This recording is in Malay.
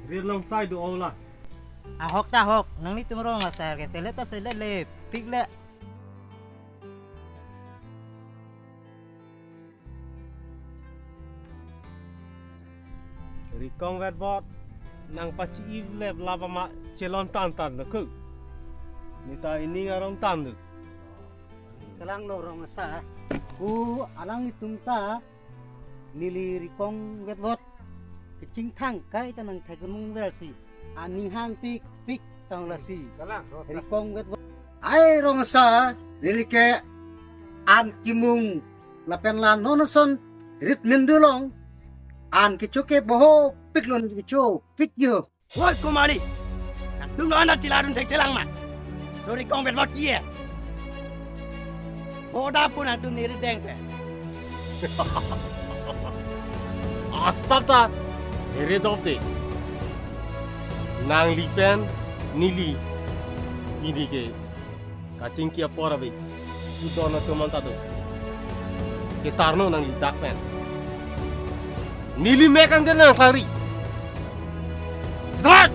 Rir long sai do ola. Ahok tahok, nang ni tumro nga sar ke seleta selele pigle. Rikong vet bot nang pachi lep lava ma celon tan na ku. Nita ini ngarong tan du. Kalang lo rong sa. Alang itum ta nili rikong wetbot. Kecing thang kai tanang thagunung versi. Ani hang pik tang lasi. Kalang Rikong wetbot. Ai rong sa nili ke an kimung lapen lan nonason rit mindulong. An kichuke boho piklon kichu pik yo. Woi kumari. Dung lo anak ciladun tek celang mat. Sorry kong bet lot kia. Hoda pun atu niri deng pe. Asata here dopde. Nang lipen nili ini ke kacing kia porabe. Udona teman tado. Ketarno nang lidak pen. Nili mekan den nang lari. Terat!